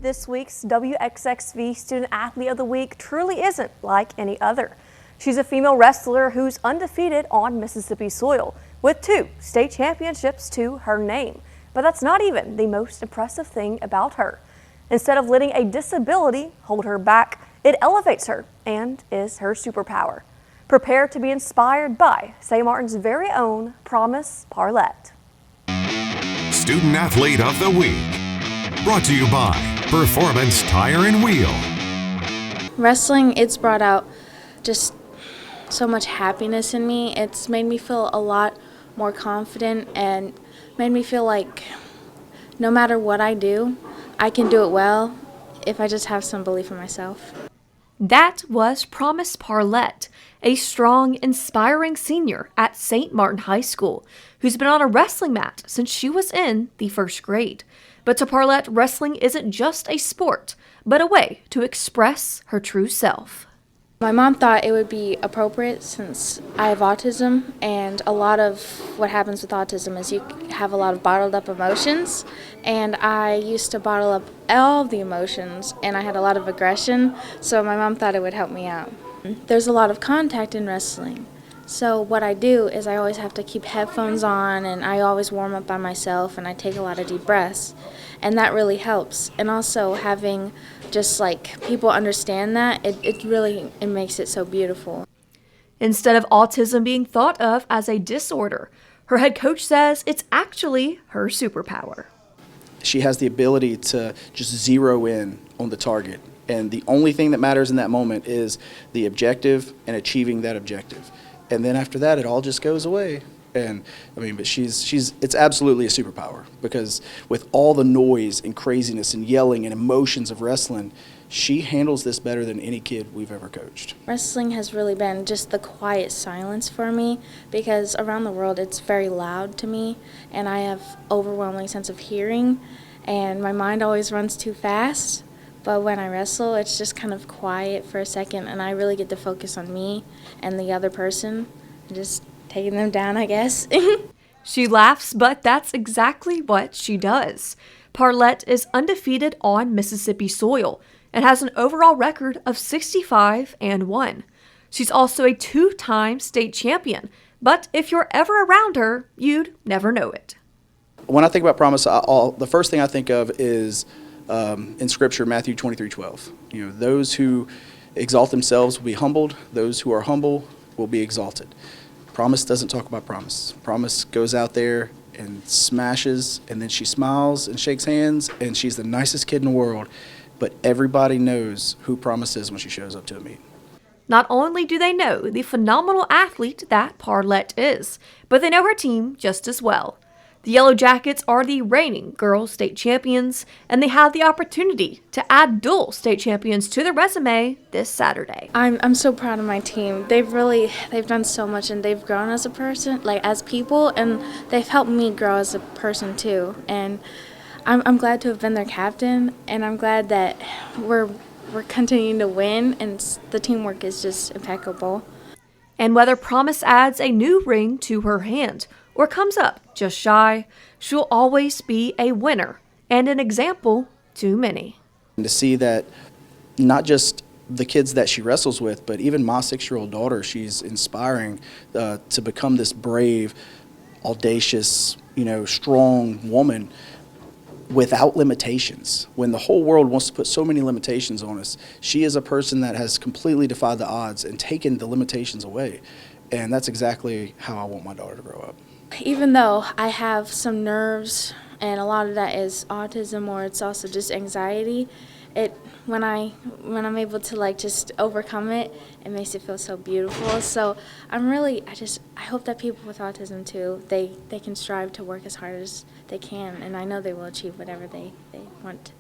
This week's WXXV Student Athlete of the Week truly isn't like any other. She's a female wrestler who's undefeated on Mississippi soil, with 2 state championships to her name. But that's not even the most impressive thing about her. Instead of letting a disability hold her back, it elevates her and is her superpower. Prepare to be inspired by St. Martin's very own Promise Parlett. Student Athlete of the Week, brought to you by Performance Tire and Wheel. Wrestling, it's brought out just so much happiness in me. It's made me feel a lot more confident and made me feel like no matter what I do, I can do it well if I just have some belief in myself. That was Promise Parlett, a strong, inspiring senior at St. Martin High School, who's been on a wrestling mat since she was in the 1st grade. But to Parlett, wrestling isn't just a sport, but a way to express her true self. My mom thought it would be appropriate since I have autism, and a lot of what happens with autism is you have a lot of bottled up emotions, and I used to bottle up all of the emotions, and I had a lot of aggression, so my mom thought it would help me out. There's a lot of contact in wrestling, so what I do is I always have to keep headphones on, and I always warm up by myself, and I take a lot of deep breaths, and that really helps. And also having just like people understand that, it makes it so beautiful. Instead of autism being thought of as a disorder, her head coach says it's actually her superpower. She has the ability to just zero in on the target, and the only thing that matters in that moment is the objective and achieving that objective. And then after that, it all just goes away. And I mean, but it's absolutely a superpower, because with all the noise and craziness and yelling and emotions of wrestling, she handles this better than any kid we've ever coached. Wrestling has really been just the quiet silence for me, because around the world it's very loud to me, and I have overwhelming sense of hearing, and my mind always runs too fast. But when I wrestle, it's just kind of quiet for a second, and I really get to focus on me and the other person, and just taking them down, I guess. She laughs, but that's exactly what she does. Parlett is undefeated on Mississippi soil and has an overall record of 65-1. She's also a 2-time state champion, but if you're ever around her, you'd never know it. When I think about Promise, the first thing I think of is in Scripture, Matthew 23:12. You know, those who exalt themselves will be humbled; those who are humble will be exalted. Promise doesn't talk about Promise. Promise goes out there and smashes, and then she smiles and shakes hands, and she's the nicest kid in the world. But everybody knows who Promise is when she shows up to a meet. Not only do they know the phenomenal athlete that Parlett is, but they know her team just as well. The Yellow Jackets are the reigning girls state champions, and they have the opportunity to add dual state champions to their resume this Saturday. I'm so proud of my team. They've done so much, and they've grown as a person, like as people, and they've helped me grow as a person too. And I'm glad to have been their captain, and I'm glad that we're continuing to win, and the teamwork is just impeccable. And whether Promise adds a new ring to her hand or comes up just shy, she'll always be a winner and an example to many. And to see that not just the kids that she wrestles with, but even my 6-year-old daughter, she's inspiring to become this brave, audacious, strong woman without limitations. When the whole world wants to put so many limitations on us, she is a person that has completely defied the odds and taken the limitations away. And that's exactly how I want my daughter to grow up. Even though I have some nerves, and a lot of that is autism, or it's also just anxiety, when I'm able to just overcome it, it makes it feel so beautiful. So I hope that people with autism too, they can strive to work as hard as they can, and I know they will achieve whatever they want.